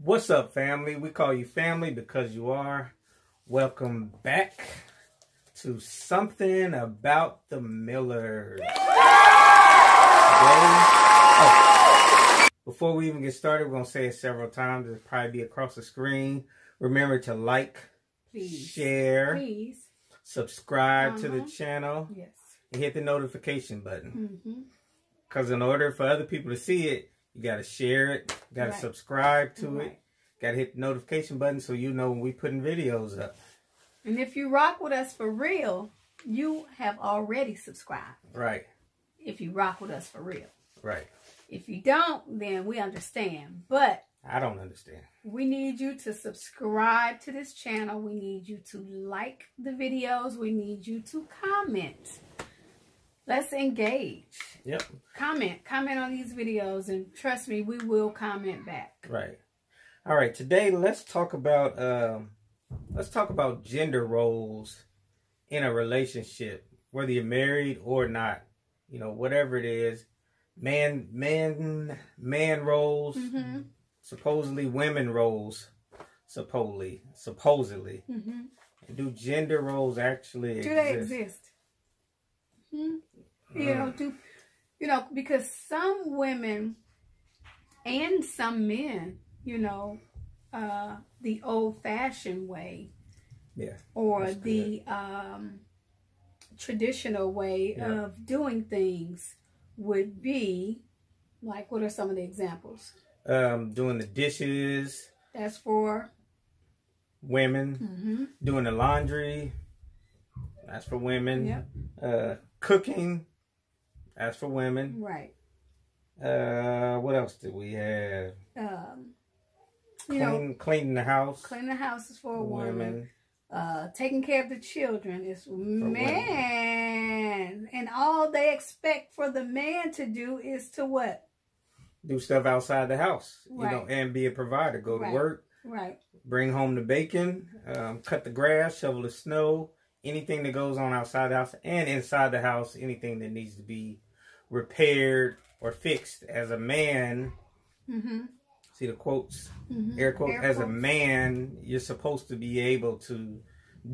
What's up, family? We call you family because you are. Welcome back to Something About the Millers. Before we even get started, we're going to say it several times. It'll probably be across the screen. Remember to like, please, share, please, subscribe to the channel, yes, and hit the notification button. Because in order for other people to see it, you got to share it, you got to subscribe to it, got to hit the notification button so you know when we putting videos up. And if you rock with us for real, you have already subscribed. Right. If you rock with us for real. Right. If you don't, then we understand. But I don't understand. We need you to subscribe to this channel. We need you to like the videos. We need you to comment. Let's engage. Yep. Comment on these videos, and trust me, we will comment back. Right. All right. Today, let's talk about gender roles in a relationship, whether you're married or not. You know, whatever it is, man roles, supposedly women roles, supposedly. And do gender roles actually exist? Do they exist? You know, because some women and some men, you know, the old-fashioned way, or the traditional way of doing things would be like, what are some of the examples? Doing the dishes. That's for women. Doing the laundry. That's for women. Cooking. That's for women. Right. What else did we have? Cleaning the house. Cleaning the house is for women. Taking care of the children is for man. And all they expect for the man to do is to what? Do stuff outside the house. Right. You know, and be a provider. Go to work. Right. Bring home the bacon. Cut the grass. Shovel the snow. Anything that goes on outside the house and inside the house. Anything that needs to be repaired or fixed. As a man, see the quotes? Air quotes. As a man, you're supposed to be able to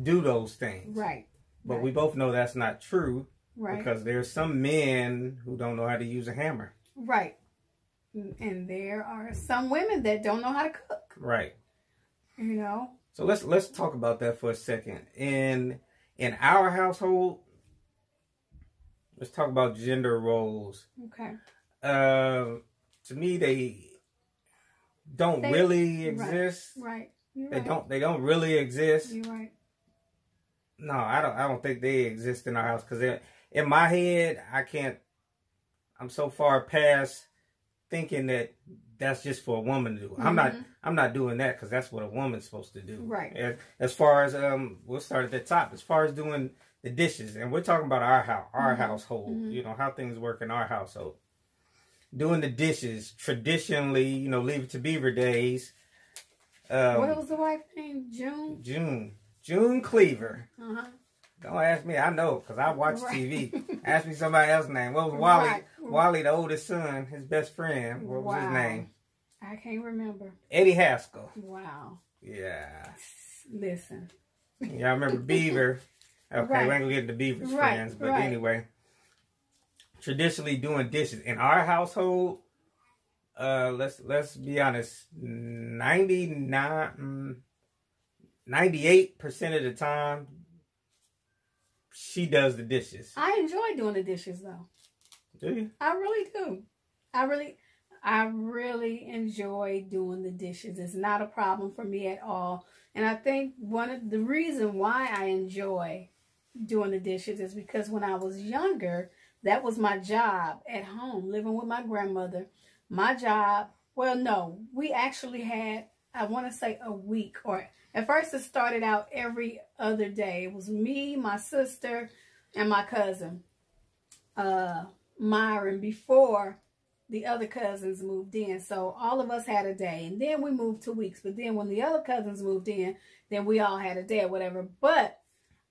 do those things. Right. But we both know that's not true. Right. Because there's some men who don't know how to use a hammer. Right. And there are some women that don't know how to cook. Right. You know. So let's talk about that for a second. In our household, let's talk about gender roles. Okay. To me, they don't really exist. Right. They don't really exist. You're right. No, I don't think they exist in our house, because in my head, I'm so far past thinking that that's just for a woman to do. I'm not doing that, because that's what a woman's supposed to do. Right. As far as we'll start at the top. As far as doing the dishes, and we're talking about our household. You know how things work in our household. Doing the dishes traditionally, you know, Leave It to Beaver days. What was the wife's name? June Cleaver. Don't ask me. I know, because I watch TV. Ask me somebody else's name. What was Wally? Wally, the oldest son, his best friend. What was his name? I can't remember. Eddie Haskell. Wow. Yeah. Listen. Yeah, I remember Beaver. Okay, we ain't gonna get into Beaver's friends, but anyway. Traditionally doing dishes in our household. Let's be honest. 98% of the time, she does the dishes. I enjoy doing the dishes, though. Do you? I really do. I really enjoy doing the dishes. It's not a problem for me at all. And I think one of the reason why I enjoy doing the dishes is because when I was younger, that was my job at home, living with my grandmother. My job, well, no, we actually had, I want to say a week, or at first it started out every other day. It was me, my sister, and my cousin, Myron, before the other cousins moved in. So all of us had a day, and then we moved to weeks. But then when the other cousins moved in, then we all had a day or whatever. But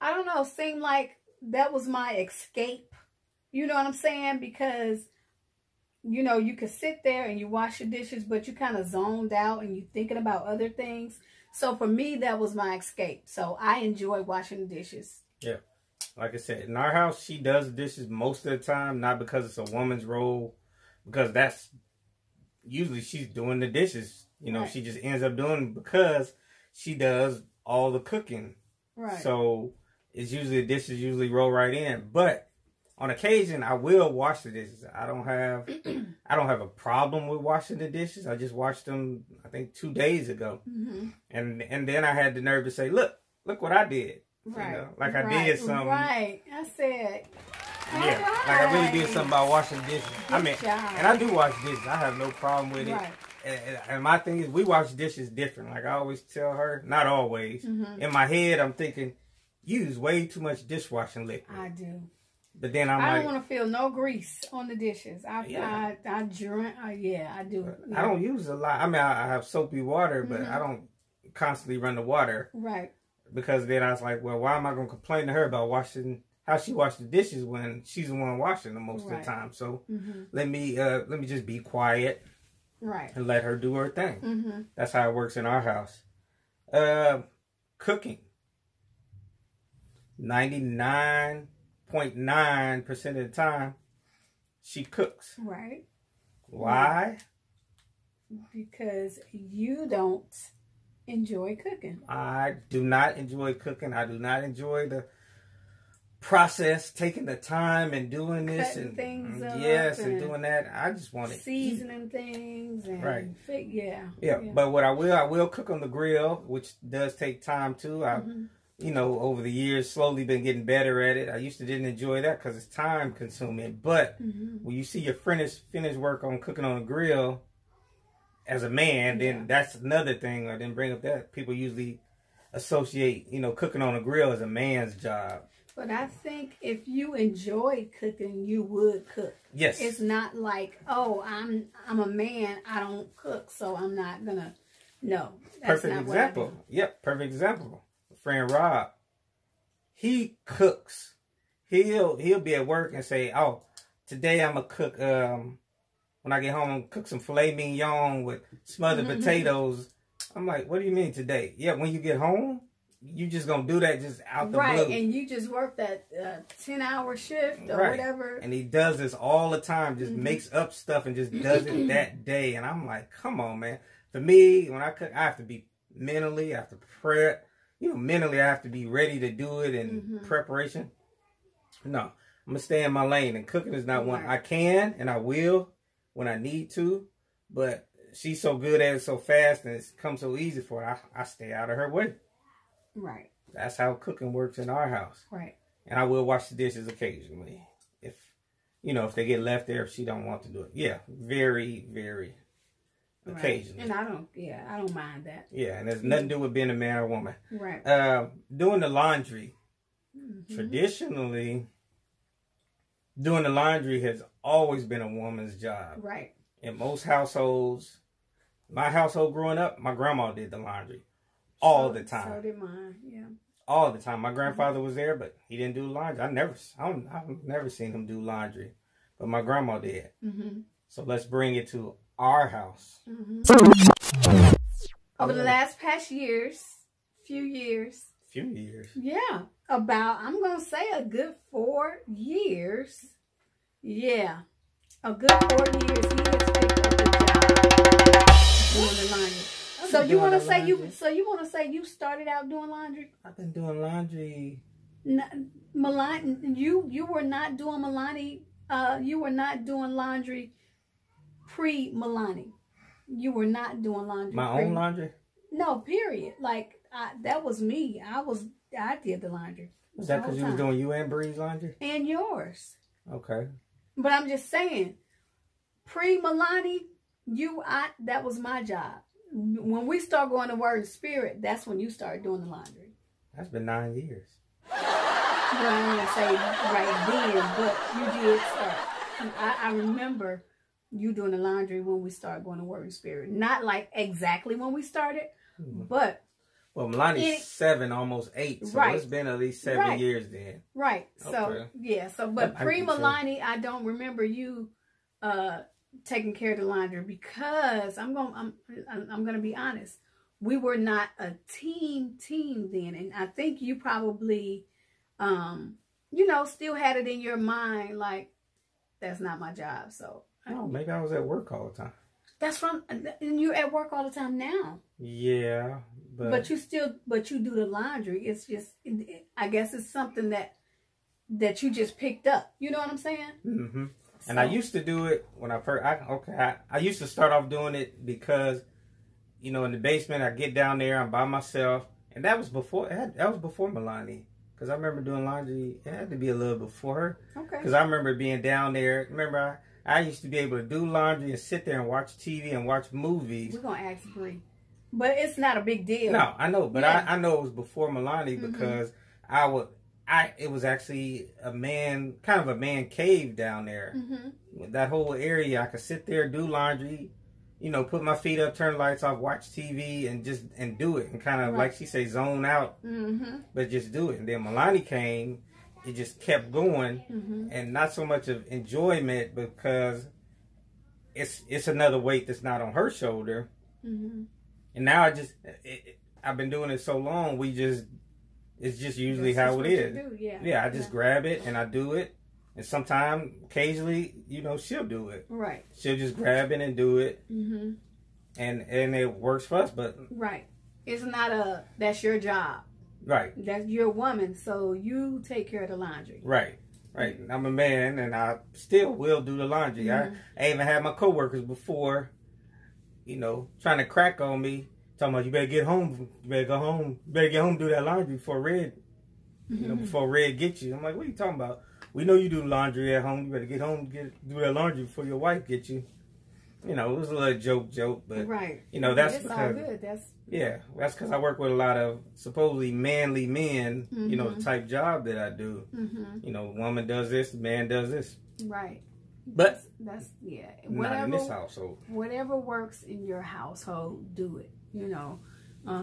I don't know, seemed like that was my escape. You know what I'm saying? Because you know, you could sit there and you wash your dishes, but you kind of zoned out and you thinking about other things. So for me, that was my escape. So I enjoy washing the dishes. Yeah. Like I said, in our house, she does dishes most of the time, not because it's a woman's role, because that's usually she's doing the dishes. You know, she just ends up doing because she does all the cooking. Right. So it's usually the dishes usually roll right in. But on occasion, I will wash the dishes. I don't have a problem with washing the dishes. I just washed them, I think, 2 days ago. And then I had the nerve to say, look what I did. Right. You know, like I did something. Right. I said. Yeah. Like I really did something about washing dishes. I mean, and I do wash dishes. I have no problem with it. Right. And my thing is, we wash dishes different. Like I always tell her, not always. In my head, I'm thinking, you use way too much dishwashing liquid. I do. But then I don't want to feel no grease on the dishes. I do. Yeah, I do. Yeah. I don't use a lot. I mean, I have soapy water, but I don't constantly run the water. Right. Because then I was like, well, why am I going to complain to her about how she washed the dishes when she's the one washing them most of the time? So let me just be quiet. Right. And let her do her thing. That's how it works in our house. Cooking. 99.9% of the time, she cooks. Right. Why? Because you don't enjoy cooking. I do not enjoy cooking. I do not enjoy the process, taking the time and doing this cutting and things up and doing that. I just want to seasoning things and yeah. But what I will cook on the grill, which does take time too. I you know, over the years, slowly been getting better at it. I used to didn't enjoy that because it's time consuming. But when you see your finished work on cooking on the grill as a man, then that's another thing. I didn't bring up that. People usually associate, you know, cooking on a grill as a man's job. But I think if you enjoy cooking, you would cook. Yes. It's not like, oh, I'm a man, I don't cook, so I'm not gonna. No. That's perfect not example. What I do. Yep, perfect example. Friend Rob, he cooks. He'll be at work and say, "Oh, today I'm gonna cook. When I get home, I'm gonna cook some filet mignon with smothered potatoes." I'm like, "What do you mean today?" Yeah, when you get home, you just gonna do that just out the blue. Right, and you just work that 10-hour shift or whatever. And he does this all the time. Just makes up stuff and just does it that day. And I'm like, "Come on, man." For me, when I cook, I have to be mentally, I have to prep. You know, mentally, I have to be ready to do it in preparation. No, I'm going to stay in my lane. And cooking is not one I can and I will when I need to. But she's so good at it so fast and it's come so easy for her. I stay out of her way. Right. That's how cooking works in our house. Right. And I will wash the dishes occasionally. If, you know, if they get left there, if she don't want to do it. Yeah, very, very occasionally. And I don't mind that. Yeah, and there's nothing to do with being a man or woman. Right. Doing the laundry. Traditionally, doing the laundry has always been a woman's job. Right. In most households, my household growing up, my grandma did the laundry all the time. So did mine, yeah. All the time. My grandfather was there, but he didn't do laundry. I've never seen him do laundry, but my grandma did. So let's bring it to our house. Over the past few years. Yeah. I'm going to say a good 4 years. Yeah. A good 4 years he has picked up the job doing the laundry. So you want to say you started out doing laundry? I've been doing laundry. Milani, you were not doing Milani. You were not doing laundry pre-Milani. You were not doing laundry. My own laundry? No, period. Like that was me. I did the laundry. Was that because you was doing you and Bree's laundry? And yours. Okay. But I'm just saying, pre-Milani, that was my job. When we start going to Word and Spirit, that's when you start doing the laundry. That's been 9 years. Well, I don't want to say right then, but you did start. I remember you doing the laundry when we started going to Word and Spirit. Not like exactly when we started, but... Well, Milani's 7, almost 8, so it's been at least 7 years then. Right. So, yeah. So, but pre-Milani, I don't remember you taking care of the laundry because I'm gonna be honest. We were not a team then, and I think you probably, you know, still had it in your mind like that's not my job. So oh, maybe I was at work all the time. That's from, and you're at work all the time now. Yeah, but you do the laundry. It's just, I guess it's something that you just picked up. You know what I'm saying? Mm-hmm. And so, I used to do it when I first. I used to start off doing it because, you know, in the basement I get down there, I'm by myself, and that was before Melanie. Because I remember doing laundry. It had to be a little before her. Okay. Because I remember being down there. Remember, I used to be able to do laundry and sit there and watch TV and watch movies. We're going to ask Bree. But it's not a big deal. No, I know. But yeah. I know it was before Melanie because it was actually kind of a man cave down there. Mm-hmm. That whole area, I could sit there, do laundry, you know, put my feet up, turn the lights off, watch TV, and do it. And kind of, like she say, zone out. Mm-hmm. But just do it. And then Melanie came. It just kept going, and not so much of enjoyment because it's another weight that's not on her shoulder. Mm-hmm. And now I've been doing it so long, it's just usually how it is. Yeah, I just grab it and I do it, and sometimes, occasionally, you know, she'll do it. Right. She'll just grab it and do it, and it works for us. But right, it's not that's your job. Right. That's you're a woman, so you take care of the laundry. Right. Right. I'm a man, and I still will do the laundry. I even had my coworkers before, you know, trying to crack on me, talking about you better get home, you better go home, you better get home, do that laundry before Red, you know, before Red gets you. I'm like, what are you talking about? We know you do laundry at home. You better get home, do that laundry before your wife gets you. You know, it was a little joke, but right. You know, that's because all good. That's because I work with a lot of supposedly manly men. You know, the type job that I do. You know, woman does this, man does this. Right. But that's not in this household. Whatever works in your household, do it. You know,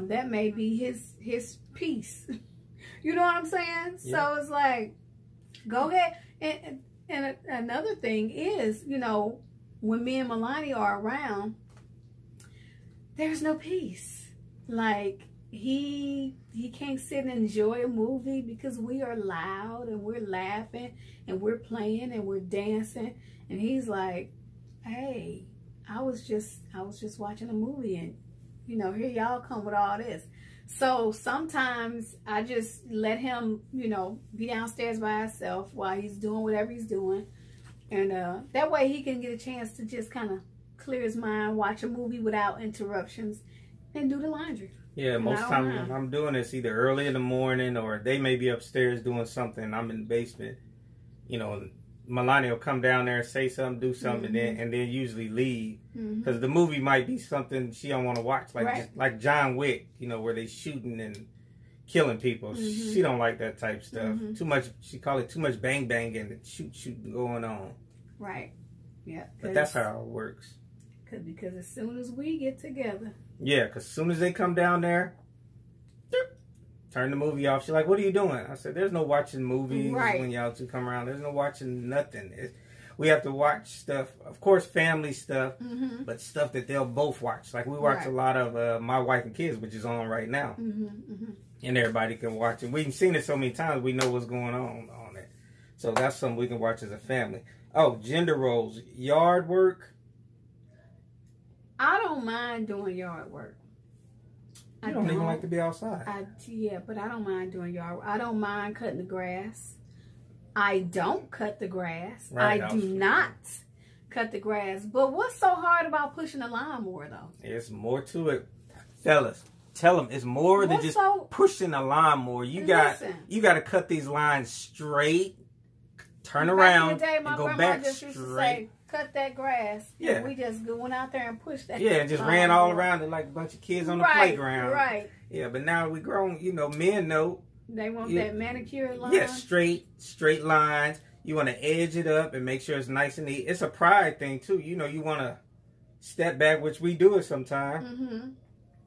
that may be his piece. You know what I'm saying? Yeah. So it's like, go ahead. And another thing is, you know, when me and Melanie are around, there's no peace. Like, he can't sit and enjoy a movie because we are loud and we're laughing and we're playing and we're dancing. And he's like, hey, I was just watching a movie, and, you know, here y'all come with all this. So sometimes I just let him, you know, be downstairs by himself while he's doing whatever he's doing. And that way he can get a chance to just kind of clear his mind, watch a movie without interruptions, and do the laundry. Yeah, most times I'm doing this either early in the morning or they may be upstairs doing something. I'm in the basement. You know, Melania will come down there and say something, do something, and then usually leave. Because the movie might be something she don't want to watch, like John Wick, you know, where they shooting and killing people. She don't like that type stuff. Too much, she call it too much bang bang and shooting going on. Right. Yeah. But that's how it works. Because as soon as we get together. Yeah, because as soon as they come down there, turn the movie off. She's like, what are you doing? I said, there's no watching movies when y'all two come around. There's no watching nothing. We have to watch stuff, of course, family stuff, but stuff that they'll both watch. Like, we watch a lot of My Wife and Kids, which is on right now. And everybody can watch it. We've seen it so many times, we know what's going on it. So that's something we can watch as a family. Oh, gender roles. Yard work. I don't mind doing yard work. You don't even like to be outside. Yeah, but I don't mind doing yard work. I don't mind cutting the grass. I don't cut the grass. Right, I do not cut the grass. But what's so hard about pushing a lawnmower, though? There's more to it. Fellas, tell them it's more than just pushing a lawnmower. You got to cut these lines straight, turn around, and go back straight. Cut that grass. Yeah. And we just went out there and pushed that. Yeah, and just ran all around it like a bunch of kids on the playground. Right. Yeah, but now we grown, you know, men know. They want that manicured line. Yeah, straight lines. You want to edge it up and make sure it's nice and neat. It's a pride thing, too. You know, you want to step back, which we do it sometimes.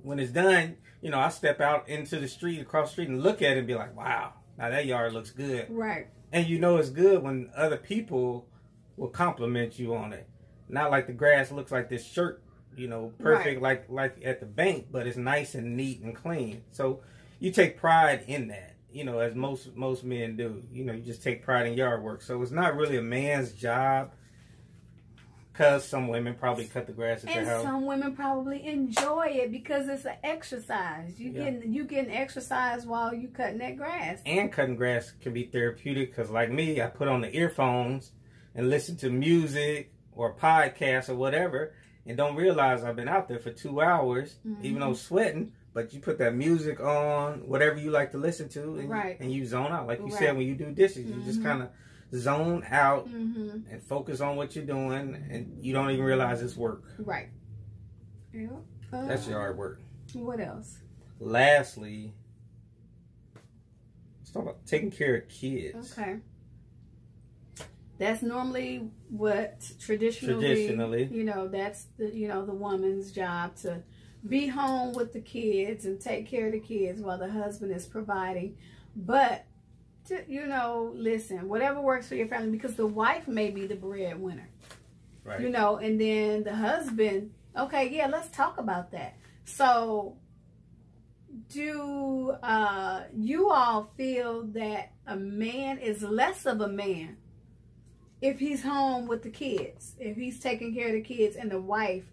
When it's done, you know, I step out into the street, across the street, and look at it and be like, wow, now that yard looks good. Right. And you know it's good when other people will compliment you on it. not like the grass looks like this shirt, you know, perfect like at the bank, but it's nice and neat and clean. So you take pride in that, you know, as most men do. You know, you just take pride in yard work. So it's not really a man's job, because some women probably cut the grass at their house. And some women probably enjoy it because it's an exercise. You getting exercise while you cutting that grass. And cutting grass can be therapeutic, because like me, I put on the earphones and listen to music or podcasts or whatever, and don't realize I've been out there for 2 hours, even though sweating. But you put that music on, whatever you like to listen to, and you zone out. Like you said, when you do dishes, you just kind of zone out and focus on what you're doing, and you don't even realize it's work. Right. Yeah. That's your hard work. What else? Lastly, let's talk about taking care of kids. Okay. That's normally what traditionally, you know, that's the, you know, the woman's job, to be home with the kids and take care of the kids while the husband is providing. But you know, listen, whatever works for your family, because the wife may be the breadwinner, right? You know, and then the husband, okay, yeah, let's talk about that. So do you all feel that a man is less of a man if he's home with the kids, if he's taking care of the kids and the wife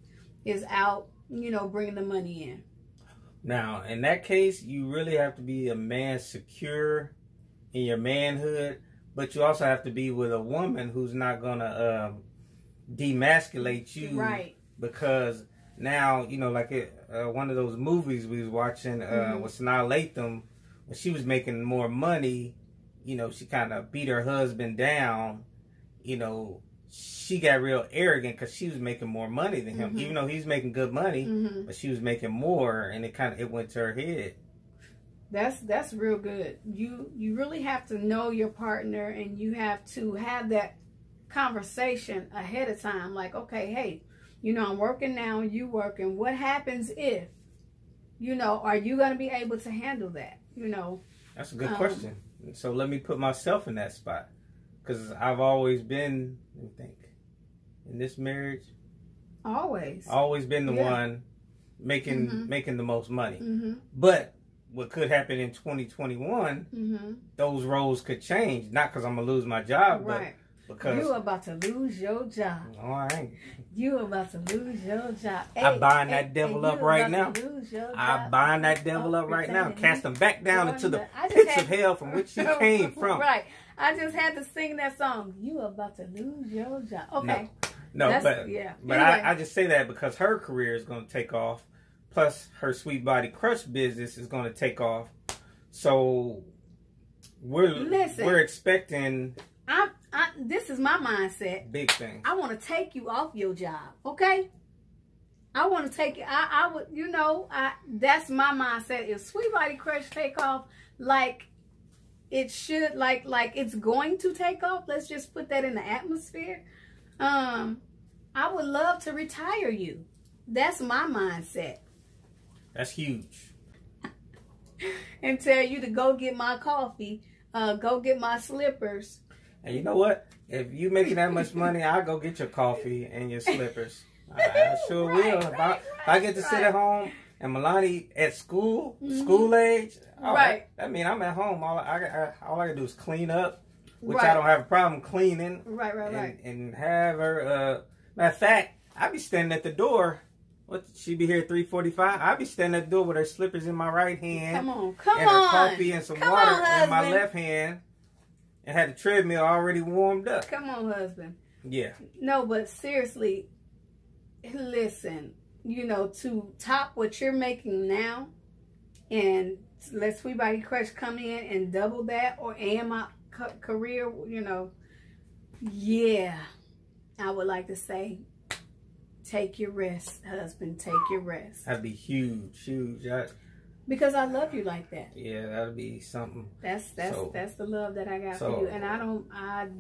is out, you know, bringing the money in? Now, in that case, you really have to be a man secure in your manhood, but you also have to be with a woman who's not gonna demasculate you, right? Because now, you know, like one of those movies we was watching with Sanaa Lathan, when she was making more money, you know, she kind of beat her husband down. You know, she got real arrogant because she was making more money than him, even though he's making good money, but she was making more, and it went to her head. That's real good. You really have to know your partner, and you have to have that conversation ahead of time. Like, okay, hey, you know, I'm working now, you working. What happens if, you know, are you going to be able to handle that? You know, that's a good question. So let me put myself in that spot, because I've always been, let me think, in this marriage, always been the one making the most money. But what could happen in 2021, those roles could change. Not because I'm going to lose my job, but because you about to lose your job. No, I ain't. You about to lose your job. I bind that devil up right now. I bind that devil up right now. Cast him back down into the pits of hell from which he came from. Right. I just had to sing that song. You about to lose your job. Okay. No, but anyway. I just say that because her career is going to take off. Plus, her Sweet Body Crush business is going to take off. So we're expecting. This is my mindset. Big thing. I want to take you off your job. Okay. I want to take you. I would. You know. That's my mindset. If Sweet Body Crush take off like it should, like it's going to take off. Let's just put that in the atmosphere. I would love to retire you. That's my mindset. That's huge. And tell you to go get my coffee, go get my slippers. And you know what? If you making that much money, I'll go get your coffee and your slippers. I sure will. If I get to sit at home and Milani at school age, I mean, I'm at home. All I gotta do is clean up, which I don't have a problem cleaning. Right. And have her. Matter of fact, I be standing at the door. She be here at 3:45. I be standing at the door with her slippers in my right hand. Come on. And her coffee and some water in my left hand. And had the treadmill already warmed up. Come on, husband. Yeah. No, but seriously, listen, you know, to top what you're making now and let Sweet Body Crush come in and double that and my career, you know, yeah, I would like to say, take your rest, husband. Take your rest. That'd be huge. Because I love you like that. Yeah, that'd be something. That's the love that I got for you, and I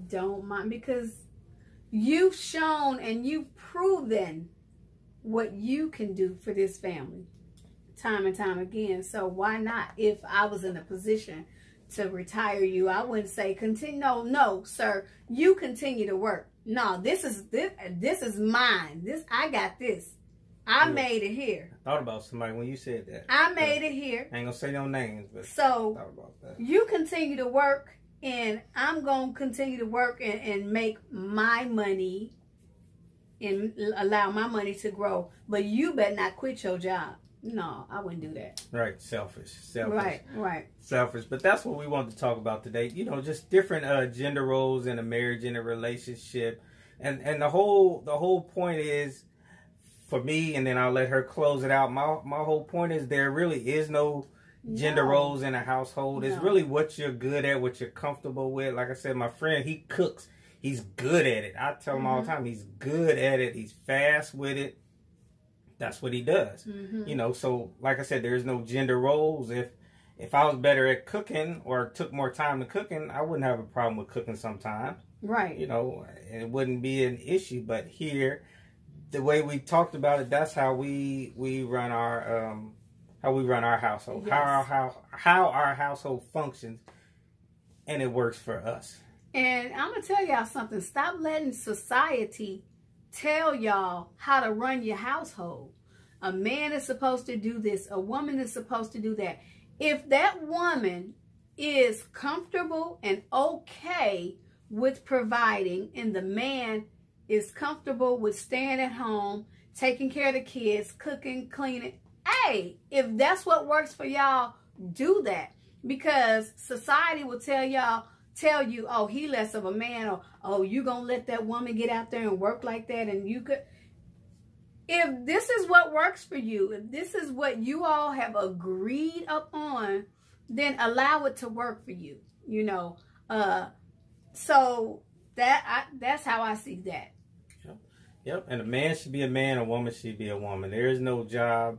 don't mind, because you've shown and you've proven what you can do for this family, time and time again. So why not? If I was in a position retire you. I wouldn't say continue. No, sir. You continue to work. No, this is mine. I got this. I made it here. I thought about somebody when you said that. I made it here. I ain't gonna say no names, but so I thought about that. You continue to work, and I'm gonna continue to work and make my money and allow my money to grow. But you better not quit your job. No, I wouldn't do that. Right, selfish. Right. Selfish. But that's what we wanted to talk about today. You know, just different gender roles in a marriage, in a relationship, and the whole point is, for me, and then I'll let her close it out. My whole point is there really is no gender roles in a household. It's really what you're good at, what you're comfortable with. Like I said, my friend, he cooks. He's good at it. I tell him all the time, he's good at it. He's fast with it. That's what he does. You know, so like I said, there's no gender roles. If I was better at cooking or took more time to cooking, I wouldn't have a problem with cooking sometimes. Right. You know, it wouldn't be an issue. But here, the way we talked about it, that's how we run our household. Yes. How our household functions, and it works for us. And I'm gonna tell y'all something. Stop letting society tell y'all how to run your household. A man is supposed to do this. A woman is supposed to do that. If that woman is comfortable and okay with providing, and the man is comfortable with staying at home, taking care of the kids, cooking, cleaning, hey, if that's what works for y'all, do that. Because society will tell you, oh, he less of a man, or oh, you gonna let that woman get out there and work like that, and you could. If this is what works for you, if this is what you all have agreed upon, then allow it to work for you. You know, so that's how I see that. Yep. And a man should be a man, a woman should be a woman. There is no job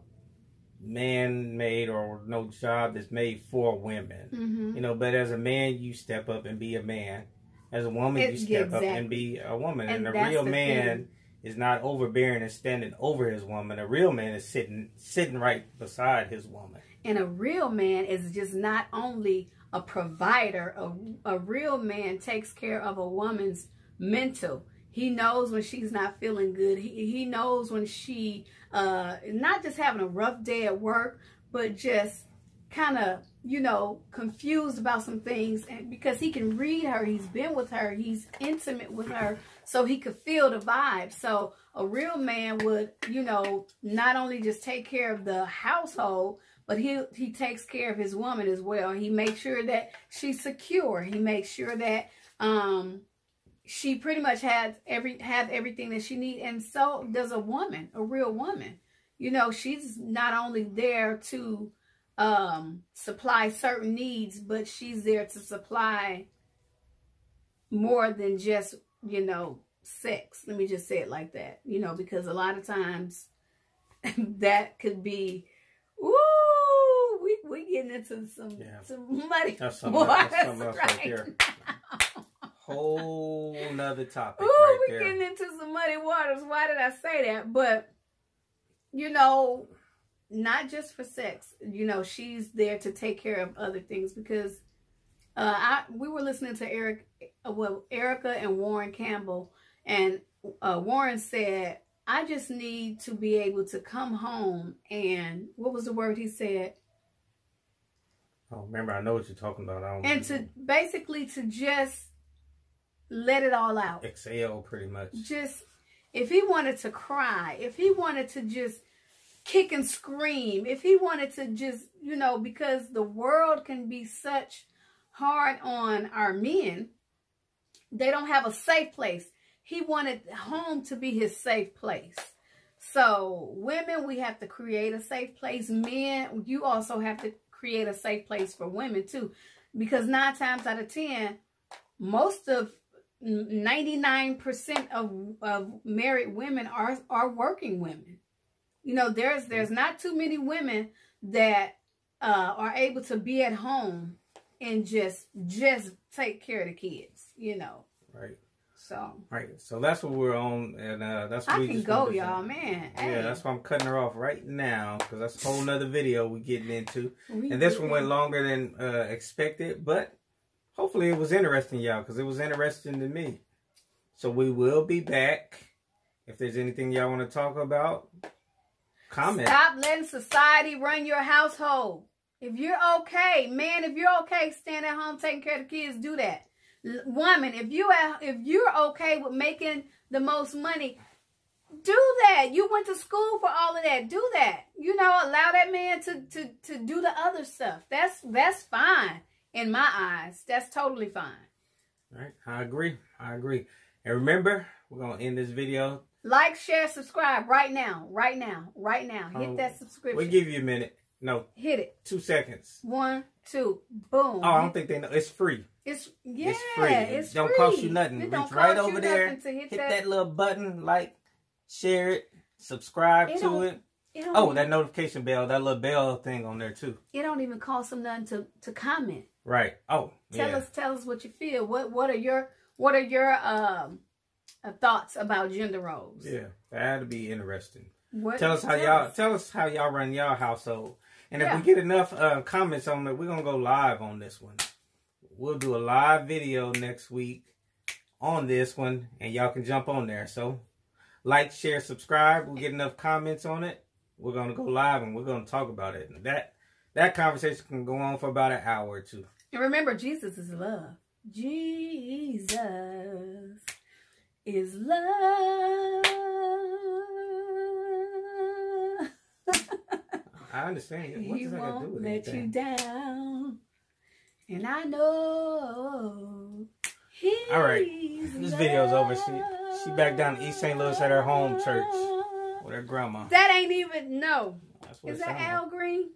man-made or no job that's made for women. You know, but as a man, you step up and be a man. As a woman, you step up and be a woman. And a real man is not overbearing and standing over his woman. A real man is sitting right beside his woman. And a real man is just not only a provider. A real man takes care of a woman's mental. He knows when she's not feeling good. He knows when she not just having a rough day at work, but just kind of, you know, confused about some things. And because he can read her, he's been with her, he's intimate with her, so he could feel the vibe. So a real man would, you know, not only just take care of the household, but he takes care of his woman as well. He makes sure that she's secure. He makes sure that she pretty much have everything that she needs. And so does a woman, a real woman. You know, she's not only there to supply certain needs, but she's there to supply more than just, you know, sex. Let me just say it like that. You know, because a lot of times that could be, ooh, we getting into some muddy waters right here. Whole nother topic. Ooh, we're getting into some muddy waters. Why did I say that? But, you know, not just for sex. You know, she's there to take care of other things. Because we were listening to Erica and Warren Campbell. And Warren said, I just need to be able to come home and, what was the word he said? Oh, remember, I know what you're talking about. And to basically to just let it all out. Exhale, pretty much. Just, if he wanted to cry, if he wanted to just kick and scream, if he wanted to just, you know, because the world can be such hard on our men, they don't have a safe place. He wanted home to be his safe place. So women, we have to create a safe place. Men, you also have to create a safe place for women too. Because 9 times out of 10, most of 99% of married women are working women. You know, there's not too many women that are able to be at home and just take care of the kids, you know. Right. So right, so that's what we're on, and that's what I we can just go, wanted to y'all, say. man. Yeah, Hey. that's why I'm cutting her off right now, because that's a whole nother video we're getting into. We And this did. one went longer than expected, but hopefully it was interesting, y'all, because it was interesting to me. So we will be back. If there's anything y'all want to talk about, comment. Stop letting society run your household. If you're okay, man, if you're okay staying at home taking care of the kids, do that. Woman, if you're okay with making the most money, do that. You went to school for all of that. Do that. You know, allow that man to do the other stuff. That's fine in my eyes. That's totally fine. All right, I agree. And remember, we're gonna end this video. Like, share, subscribe right now. Right now. Right now. Hit that subscription. We'll give you a minute. No. Hit it. 2 seconds. 1, 2, boom. Oh, I don't think they know. It's free. It's free. It don't cost you nothing. It Reach right over there. Hit that little button, like, share it, subscribe to it. Oh, that notification bell, that little bell thing on there too. It don't even cost them nothing to comment. Right. Oh, tell us what you feel. What are your thoughts about gender roles? Yeah, that'd be interesting. Tell us how y'all run y'all household. And if we get enough comments on it, we're gonna go live on this one. We'll do a live video next week on this one, and y'all can jump on there. So, like, share, subscribe. We'll get enough comments on it. We're gonna go live and we're gonna talk about it. And that conversation can go on for about an hour or two. And remember, Jesus is love. Jesus is love. I understand. What He does that got to do won't with let anything? you down. And I know he's All right. This video's over. She back down in East St. Louis at her home church with her grandma. That ain't even, no. That's what Is it that sound Al like. Green?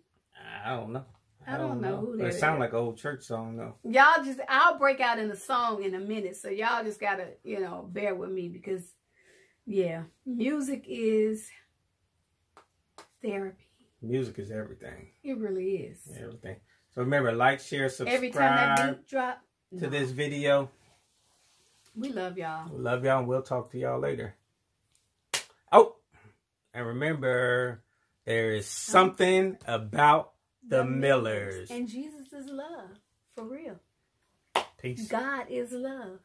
I don't know. I don't know who But that it sounds is. like an old church song, though. Y'all just, I'll break out in the song in a minute. So y'all just got to, bear with me because, yeah, music is therapy. Music is everything. It really is. Everything. So remember, like, share, subscribe Every time that beat drop. to this video. We love y'all. We love y'all, and we'll talk to y'all later. Oh, and remember, there is something about the Millers. And Jesus is love. For real. Peace. God is love.